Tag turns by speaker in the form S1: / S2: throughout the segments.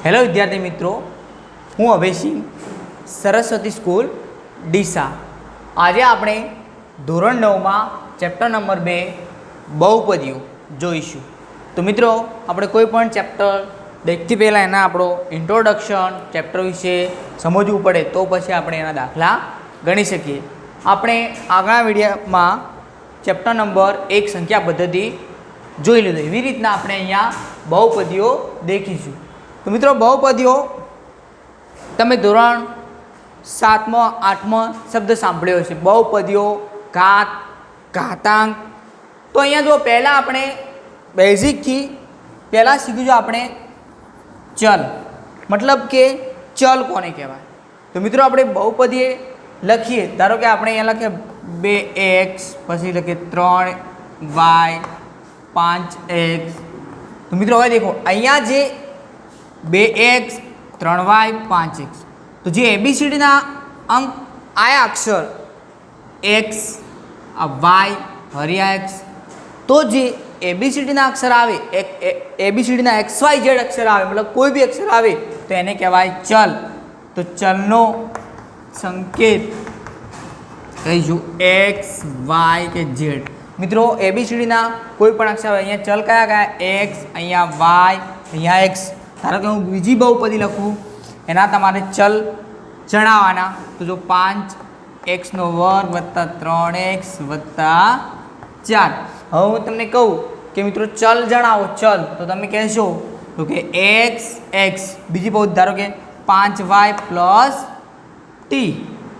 S1: Hello વિદ્યાર્થી મિત્રો, હું અભયસિંહ, સરસ્વતી સ્કૂલ ડીસા. આજે આપણે ધોરણ 9માં ચેપ્ટર નંબર 2 બહુપદીઓ જોઈશું. તો મિત્રો, આપણે કોઈ પણ ચેપ્ટર દેખતી પહેલાં એના આપણો ઇન્ટ્રોડક્શન ચેપ્ટર વિશે સમજવું પડે તો પછી આપણે એના દાખલા ગણી શકીએ. આપણે આગળના વિડીયોમાં ચેપ્ટર નંબર 1 સંખ્યા પદ્ધતિ જોઈ લીધો. એવી રીતના આપણે અહીંયા બહુપદીઓ દેખીશું. તો મિત્રો, બહુપદીઓ તમે ધોરણ 7માં 8માં શબ્દ સાંભળ્યો છે, બહુપદીઓ, ઘાત, ઘાતાંક. તો અહીંયા જો પહેલાં આપણે બેઝિકથી પહેલાં શીખીશું આપણે ચલ, મતલબ કે ચલ કોને કહેવાય. તો મિત્રો, આપણે બહુપદી લખીએ, ધારો કે આપણે અહીંયા લખીએ 2x, પછી લખીએ 3y 5x. તો મિત્રો હવે દેખો, અહીંયા જે 2x 3y 5x, તો જે ABCDના અંક આયા અક્ષર x y હરિયા x, તો જે ABCDના અક્ષર આવે, ABCDના XYZ અક્ષર આવે, મતલબ કોઈ બી અક્ષર આવે તો એને કહેવાય ચલ. તો ચલનો સંકેત કહીશું x y કે z. મિત્રો, ABCDના કોઈ પણ અક્ષર આવે, અહીંયા ચલ કયા કયા? x, અહીંયા y, અહીંયા x. ધારો કે હું બીજી બહુપદી લખું, એના તમારે ચલ જણાવવાના. તો જો 5x² + 3x + 4. હવે હું તમને કહું કે મિત્રો ચલ જણાવો, ચલ, તો તમે કહેશો તો કે x. બીજી બહુ ધારો કે 5y + t,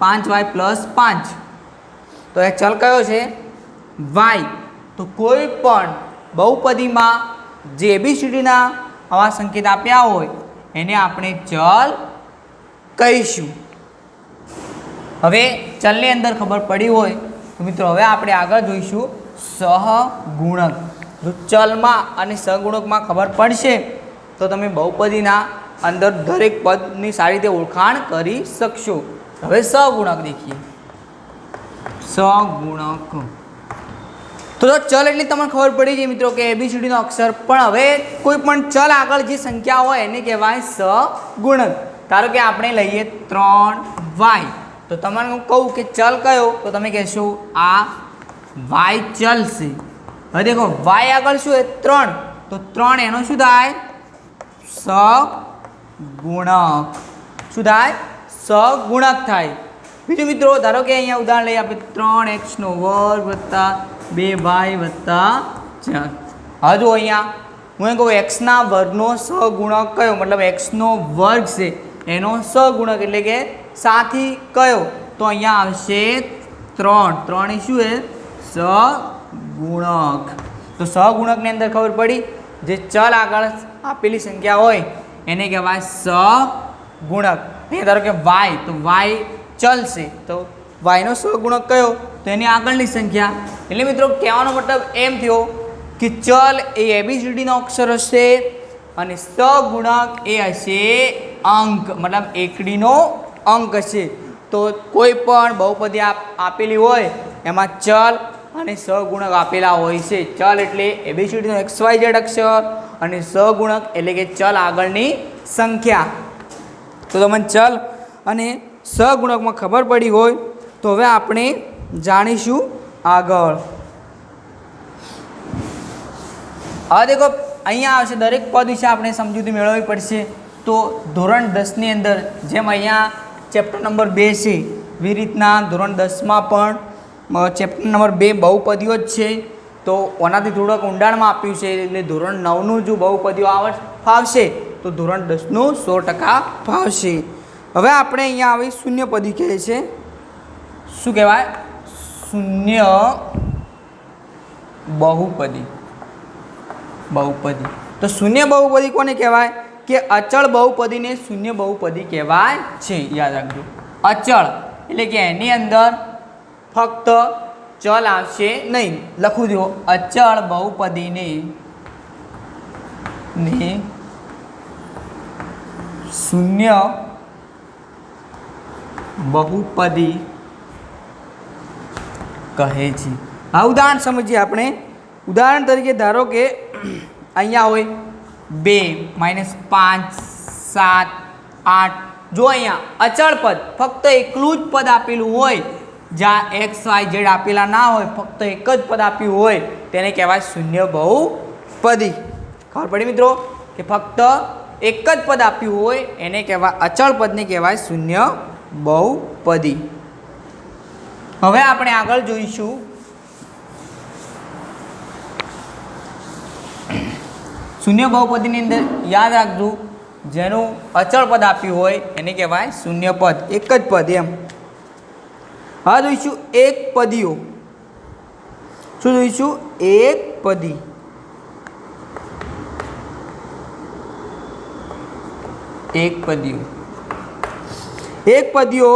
S1: 5y + 5. તો એ ચલ કયો છે? y. તો કોઈ પણ બહુપદીમાં જે ABCDના આવા સંકેત આપ્યા હોય એને આપણે ચલ કહીશું. હવે ચલની અંદર ખબર પડી હોય તો મિત્રો હવે આપણે આગળ જોઈશું સહગુણક. જો ચલમાં અને સહગુણકમાં ખબર પડશે તો તમે બહુપદીના અંદર દરેક પદની સારી રીતે ઓળખાણ કરી શકશો. હવે સહગુણક દેખીએ. સહગુણક તો ચલ એટલે તમને ખબર પડી જાય મિત્રો કે ABCDનો અક્ષર, પણ હવે કોઈ પણ ચલ આગળ જે સંખ્યા હોય એને કહેવાય સહગુણક. ધારો કે આપણે લઈએ 3y, તો તમને હું કહું કે ચલ કયો, તો તમે કહેશો આ y ચલ છે. હવે દેખો, y આગળ શું છે? 3, તો 3 એનો શું થાય? સહગુણક. શું થાય? સહગુણક થાય. બીજું મિત્રો, ધારો કે અહીંયા ઉદાહરણ લઈએ આપણે 3x² + 2y + 4. હવે જો અહીંયા હું એમ કહું x² સહગુણક કયો, મતલબ x² છે એનો સહગુણક એટલે કે સાથી કયો, તો અહીંયા આવશે 3. 3 એ શું છે? સહગુણક. તો સહગુણકની અંદર ખબર પડી, જે ચલ આગળ આપેલી સંખ્યા હોય એને કહેવાય સહગુણક. અહીંયા ધારો કે y, તો y ચલ છે, તો yનો સહગુણક કયો, તો એની આગળની સંખ્યા. એટલે મિત્રો કહેવાનો મતલબ એમ થયો કે ચલ એ ABCDનો અક્ષર હશે અને સહગુણક એ હશે અંક, મતલબ એકડીનો અંક હશે. તો કોઈ પણ બહુપદી આપેલી હોય એમાં ચલ અને સહગુણક આપેલા હોય છે. ચલ એટલે ABCDનો XYZ અક્ષર અને સહગુણક એટલે કે ચલ આગળની સંખ્યા. તો તમને ચલ અને સહગુણકમાં ખબર પડી હોય તો હવે આપણે જાણીશું આગળ. હવે દેખો, અહીંયા આવશે દરેક પદ વિશે આપણે સમજૂતી મેળવવી પડશે. તો ધોરણ 10ની અંદર જેમ અહીંયા ચેપ્ટર નંબર 2 છે, એવી રીતના ધોરણ 10માં પણ ચેપ્ટર નંબર 2 બહુપદીઓ જ છે. તો ઓનાથી થોડોક ઊંડાણમાં આપ્યું છે, એટલે ધોરણ 9નું જો બહુપદીઓ ફાવશે તો ધોરણ 10નું 100% ફાવશે. હવે આપણે અહીંયા આવી શૂન્યપદી કહે છે. શું કહેવાય? શૂન્ય બહુપદી. તો શૂન્ય બહુપદી કોને કહેવાય? કે અચળ બહુપદીને શૂન્ય બહુપદી કહેવાય છે. યાદ રાખજો, અચળ એટલે કે એની અંદર ફક્ત ચલ આવશે નહીં. લખું દો, અચળ બહુપદીને શૂન્ય બહુપદી કહે છે. આ ઉદાહરણ સમજીએ આપણે. ઉદાહરણ તરીકે ધારો કે અહીંયા હોય 2 - 5 7 8 જો અહીંયા અચળ પદ ફક્ત એકલું જ પદ આપેલું હોય, જ્યાં એક્સ વાય ઝેડ આપેલા ના હોય, ફક્ત એક જ પદ આપ્યું હોય તેને કહેવાય શૂન્ય બહુપદી. ખબર પડી મિત્રો કે ફક્ત એક જ પદ આપ્યું હોય એને કહેવાય અચળ પદને કહેવાય શૂન્ય બહુપદી. હવે આપણે આગળ જોઈશું શૂન્ય બહુપદીની અંદર યાદ રાખજો જેનું અચળ પદ આપ્યું હોય એને કહેવાય શૂન્ય પદ, એક જ પદ એમ. હવે જોઈશું એક પદીઓ. શું જોઈશું? એક પદી. એક પદીઓ. એક પદીઓ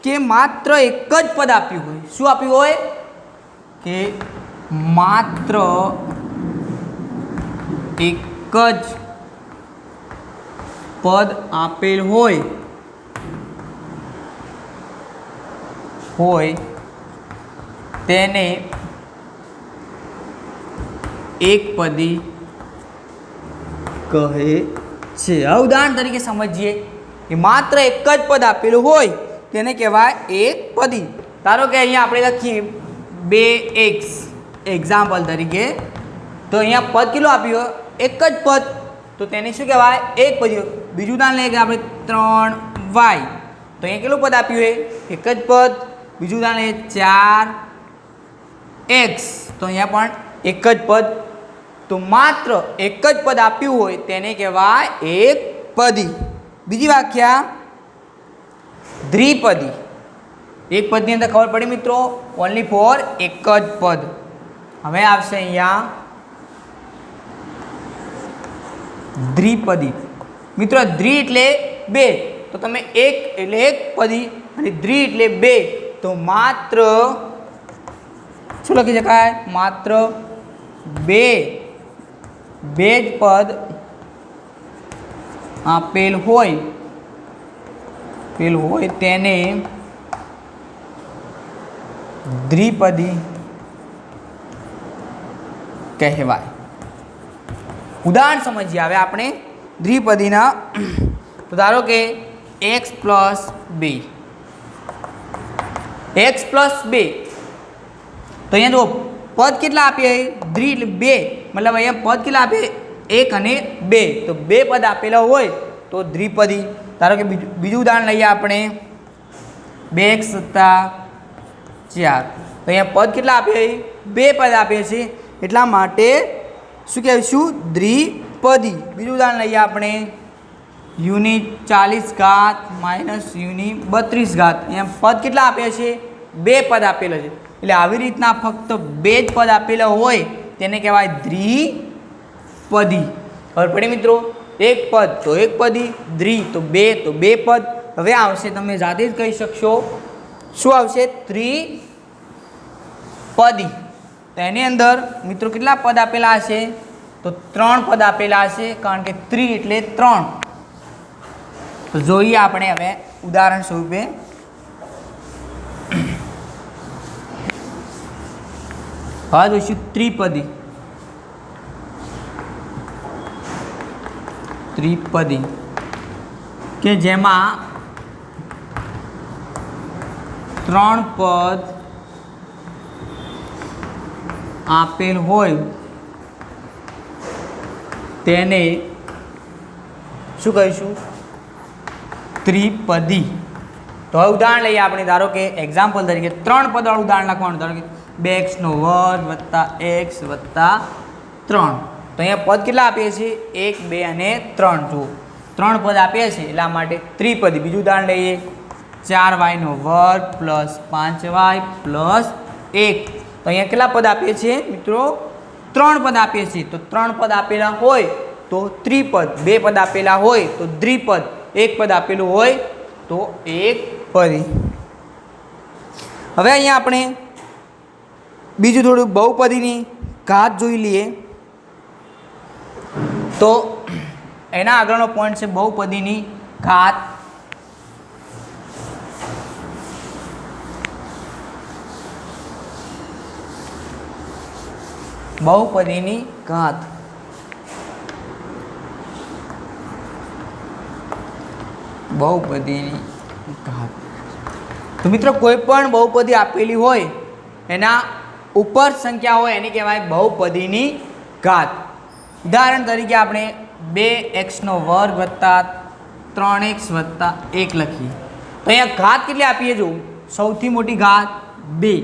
S1: કે માત્ર એક જ પદ આપ્યું હોય. શું આપ્યું હોય? કે માત્ર એક જ પદ આપેલ હોય તેને એકપદી કહે છે. હવે ઉદાહરણ તરીકે સમજીએ કે માત્ર એક જ પદ આપેલું હોય તેને કહેવાય એકપદી. ધારો કે અહીંયા આપણે લખીએ 2x એક્ઝામ્પલ તરીકે, તો અહીંયા પદ કેટલું આપ્યું? એક જ પદ, તો તેને શું કહેવાય? એકપદી. બીજું ઉદાહરણ લઈએ કે આપણે 3y, તો અહીંયા કેટલું પદ આપ્યું છે? એક જ પદ. બીજું ઉદાહરણ લઈએ 4x, તો અહીંયા પણ એક જ પદ. તો માત્ર એક જ પદ આપ્યું હોય તેને કહેવાય એકપદી. બીજી વ્યાખ્યા દ્વિપદી. એક પદની અંદર ખબર પડી મિત્રો? ઓનલી ફોર એક જ પદ. હવે આવશે અહીંયા દ્વિપદી. મિત્રો દ્વિ એટલે બે, તો તમે એક એટલે એક પદી અને દ્વિ એટલે બે, તો માત્ર શું લખી શકાય? માત્ર બે જ પદ આપેલ હોય તેને દ્વિપદી કહેવાય. ઉદાહરણ સમજીએ હવે આપણે દ્વિપદીના. તો ધારો કે x પ્લસ 2, x પ્લસ 2, તો અહીંયા જો પદ કેટલા આપીએ? દ્વિ એટલે બે, મતલબ અહીંયા પદ કેટલા આપે? 1 અને 2, તો બે પદ આપેલા હોય તો દ્વિપદી. ધારો કે બીજું ઉદાહરણ લઈએ આપણે 2x + 4, તો અહીંયા પદ કેટલા આપે? બે પદ આપે છે, એટલા માટે શું કહેશું? દ્વિપદી. બીજું ઉદાહરણ લઈએ આપણે u⁻40 - u⁻32, અહીંયા પદ કેટલા આપે છે? બે પદ આપેલા છે, એટલે આવી રીતના ફક્ત બે જ પદ આપેલા હોય તેને કહેવાય દ્વિપદી. ખબર પડી મિત્રો? એક પદ તો એક પદી, દ્વિ તો બે પદ. હવે આવશે, તમે જાતે જ કહી શકશો શું આવશે? ત્રિપદી. તો એની અંદર મિત્રો કેટલા પદ આપેલા હશે? તો 3 પદ આપેલા હશે, કારણ કે ત્રિ એટલે 3. તો જોઈએ આપણે હવે ઉદાહરણ સ્વરૂપે. હવે જોઈશું ત્રિપદી. કે જેમાં 3 પદ આપેલ હોય તેને શું કહીશું? ત્રિપદી. તો હવે ઉદાહરણ લઈએ આપણે. ધારો કે એક્ઝામ્પલ તરીકે 3 પદવાળું ઉદાહરણ લખવાનું. ધારો કે 2x² + x + 3, તો અહીંયા પદ કેટલા આપીએ છીએ? 1 2 અને 3. જુઓ 3 પદ આપીએ છીએ એટલા માટે ત્રિપદી. બીજું ઉદાહરણ લઈએ 4y² + 5y + 1, તો અહીંયા કેટલા પદ આપીએ છીએ મિત્રો? 3 પદ આપીએ છીએ. તો 3 પદ આપેલા હોય તો ત્રિપદ, બે પદ આપેલા હોય તો દ્વિપદ, એક પદ આપેલું હોય તો એકપદી. હવે અહીંયા આપણે બીજું થોડું બહુપદીની ઘાત જોઈ લઈએ. તો એના આગળનો પોઈન્ટ છે બહુપદીની ઘાત. બહુપદીની ઘાત. બહુપદીની ઘાત. તો મિત્રો કોઈ પણ બહુપદી આપેલી હોય એના ઉપર સંખ્યા હોય એને કહેવાય બહુપદીની ઘાત. ઉદાહરણ તરીકે આપણે 2x² વત્તા 3x વત્તા 1 લખીએ તો અહીંયા ઘાત કેટલી આપીએ? જો સૌથી મોટી ઘાત 2.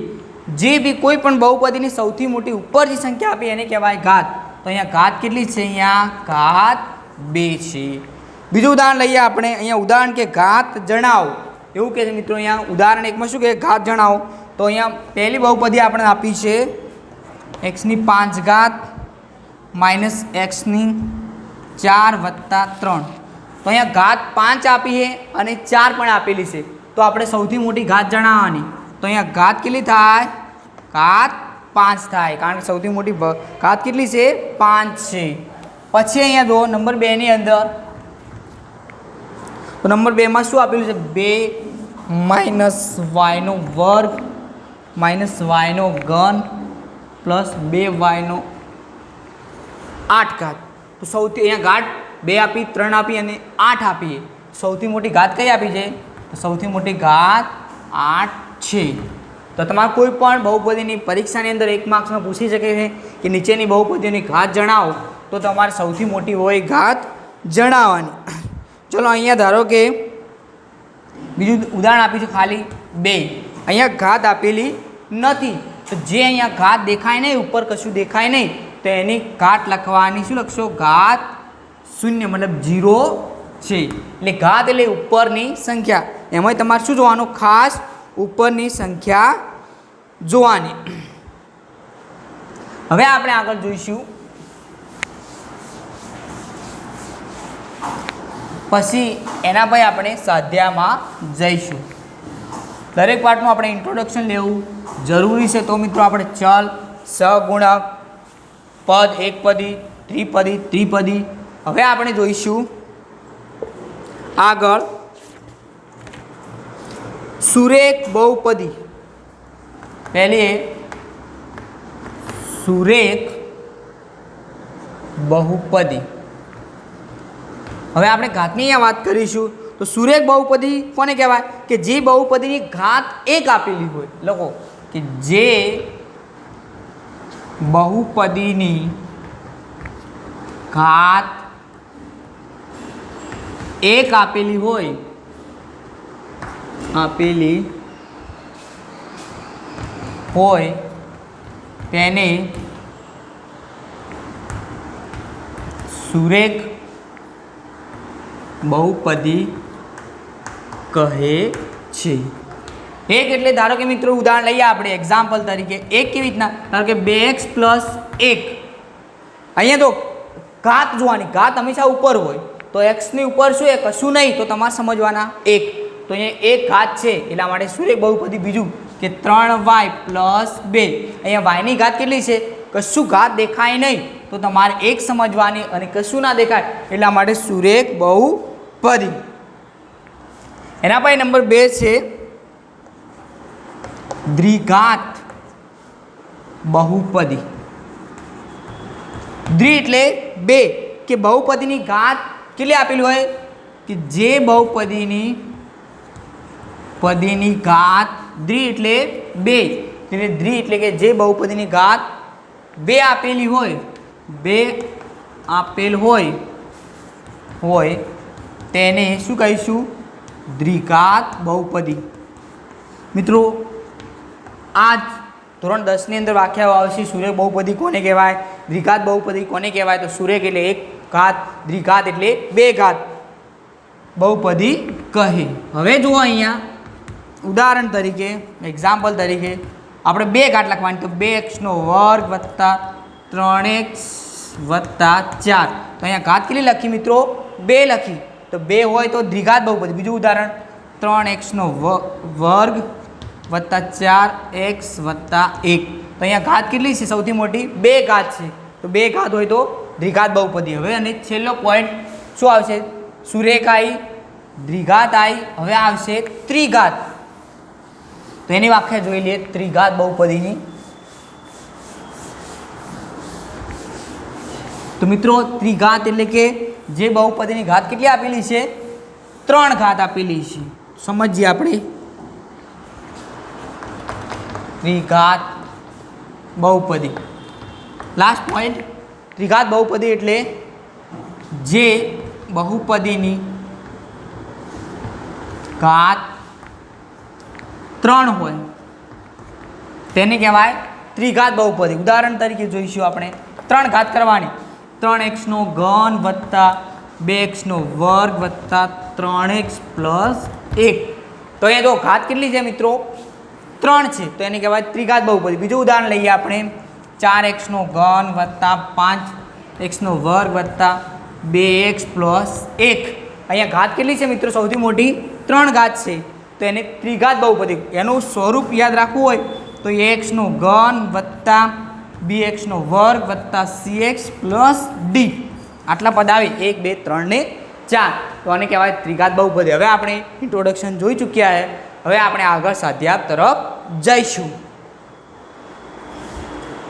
S1: જે બી કોઈ પણ બહુપદીની સૌથી મોટી ઉપર જે સંખ્યા આપી એને કહેવાય ઘાત. તો અહીંયા ઘાત કેટલી છે? અહીંયા ઘાત 2 છે. બીજું ઉદાહરણ લઈએ આપણે. અહીંયા ઉદાહરણ કે ઘાત જણાવો એવું કે છે મિત્રો. અહીંયા ઉદાહરણ એકમાં શું કહે? ઘાત જણાવો. તો અહીંયા પહેલી બહુપદી આપણે આપી છે x⁵ માઇનસ x⁴ વત્તા 3. તો અહીંયા ઘાત 5 આપી છે અને 4 પણ આપેલી છે. તો આપણે સૌથી મોટી ઘાત જણાવવાની. તો અહીંયા ઘાત કેટલી થાય? ઘાત 5 થાય, કારણ કે સૌથી મોટી ઘાત કેટલી છે? 5 છે. પછી અહીંયા જો નંબર 2 ની અંદર, તો નંબર 2 માં શું આપેલું છે? 2 minus y² minus y³ plus 2y8 ઘાત. તો સૌથી અહીંયા ઘાત 2 આપી, 3 આપી અને 8 આપી. સૌથી મોટી ઘાત કઈ આપી છે? તો સૌથી મોટી ઘાત 8 છે. તો તમારે કોઈ પણ બહુપદીની પરીક્ષાની અંદર 1 માર્ક્સમાં પૂછી શકે છે કે નીચેની બહુપદીઓની ઘાત જણાવો, તો તમારે સૌથી મોટી હોય ઘાત જણાવવાની. ચલો અહીંયા ધારો કે બીજું ઉદાહરણ આપીશું ખાલી 2. અહીંયા ઘાત આપેલી નથી, તો જે અહીંયા ઘાત દેખાય નહીં, ઉપર કશું દેખાય નહીં, તો એની ઘાત લખવાની. શું લખશો? ઘાત 0 મતલબ 0 છે. એટલે ઘાત એટલે ઉપરની સંખ્યા. એમાં તમારે શું જોવાનું? ખાસ ઉપરની સંખ્યા જોવાની. હવે આપણે આગળ જોઈશું પછી એના પછી આપણે સ્વાધ્યાયમાં જઈશું. દરેક પાઠનું આપણે ઇન્ટ્રોડક્શન લેવું જરૂરી છે. તો મિત્રો આપણે ચલ, સહગુણક, પદ, એકપદી, ત્રિપદી, ત્રિપદી. હવે આપણે જોઈશું આગળ સુરેખ બહુપદી. પહેલી સુરેખ બહુપદી. હવે આપણે ઘાતની અહીંયા વાત કરીશું. તો સુરેખ બહુપદી કોને કહેવાય? કે જે બહુપદીની ઘાત 1 આપેલી હોય. લખો કે જે બહુપદીની ઘાત 1 આપેલી હોય, તેને સુરેખ બહુપદી કહે છે. એક એટલે ધારો કે મિત્રો ઉદાહરણ લઈએ આપણે એક્ઝામ્પલ તરીકે. એક કેવી રીતના? ધારો કે 2x + 1. અહીંયા તો ઘાત જોવાની. ઘાત હંમેશા ઉપર હોય. તો x ની ઉપર શું એ કશું નહીં, તો તમારે સમજવાના 1. તો અહીંયા એક ઘાત છે એટલા માટે સુરેખ બહુપદી. બીજું કે 3y + 2. અહીંયા y ની ઘાત કેટલી છે? કશું ઘાત દેખાય નહીં, તો તમારે 1 સમજવાની, અને કશું ના દેખાય એટલા માટે સુરેખ બહુપદી. એના પછી નંબર 2 છે દ્વિઘાત બહુપદી. દ્વિ એટલે 2, કે બહુપદીની ઘાત કેટલી આપેલી હોય? કે જે બહુપદીની ઘાત દ્વિ એટલે 2, એટલે દ્વિ એટલે કે જે બહુપદીની ઘાત 2 આપેલી હોય, 2 આપેલ હોય તેને શું કહીશું? દ્વિઘાત બહુપદી. મિત્રો આ ધોરણ 10 ની અંદર વ્યાખ્યાઓ આવશે. સુરેખ બહુપદી કોને કહેવાય? દ્વિઘાત બહુપદી કોને કહેવાય? તો સુરેખ એટલે 1 ઘાત, દ્વિઘાત એટલે 2 ઘાત બહુપદી કહે. હવે જુઓ અહીંયા ઉદાહરણ તરીકે, એક્ઝામ્પલ તરીકે આપણે 2 ઘાત લખવાની. તો 2x² વત્તા 3x વત્તા 4. તો અહીંયા ઘાત કેટલી લખી મિત્રો? 2 લખી. તો 2 હોય તો દ્વિઘાત બહુપદી. બીજું ઉદાહરણ 3x² વત્તા 4x વત્તા 1. તો અહીંયા ઘાત કેટલી છે? સૌથી મોટી 2 ઘાત છે. તો 2 ઘાત હોય તો દ્વિઘાત બહુપદી. હવે અને છેલ્લો પોઈન્ટ શું આવશે? સુરેખ આવી, દ્વિઘાત આવી, હવે આવશે ત્રિઘાત. તો એની વ્યાખ્યા જોઈ લઈએ ત્રિઘાત બહુપદીની. તો મિત્રો ત્રિઘાત એટલે કે જે બહુપદીની ઘાત કેટલી આપેલી છે? 3 ઘાત આપેલી છે. સમજીએ આપણે. ત્રિઘાત બહુપદી. લાસ્ટ પોઈન્ટ, ત્રિઘાત બહુપદી એટલે જે બહુપદીની ઘાત 3 હોય તેને કહેવાય ત્રિઘાત બહુપદી. ઉદાહરણ તરીકે જોઈશું આપણે. 3 ઘાત કરવાની, 3x નો ઘન વત્તા 2x નો વર્ગ વત્તા 3x પ્લસ 1. તો અહીંયા જો ઘાત કેટલી છે મિત્રો? 3 છે, તો એને કહેવાય ત્રિઘાત બહુપદી. બીજું ઉદાહરણ લઈએ આપણે. 4x નો ઘન વત્તા 5x નો વર્ગ વત્તા 2x પ્લસ 1. અહીંયા ઘાત કેટલી છે મિત્રો? સૌથી મોટી 3 ઘાત છે, તો એને ત્રિઘાત બહુપદી. એનું સ્વરૂપ યાદ રાખવું હોય તો x નો ઘન વત્તા bx નો વર્ગ વત્તા cx પ્લસ d. આટલા પદ આવે 1 2 3 ને 4, તો આને કહેવાય ત્રિઘાત બહુપદી. હવે આપણે ઇન્ટ્રોડક્શન જોઈ ચૂક્યા છે. હવે આપણે આગળ સ્વાધ્યાય તરફ જઈશું.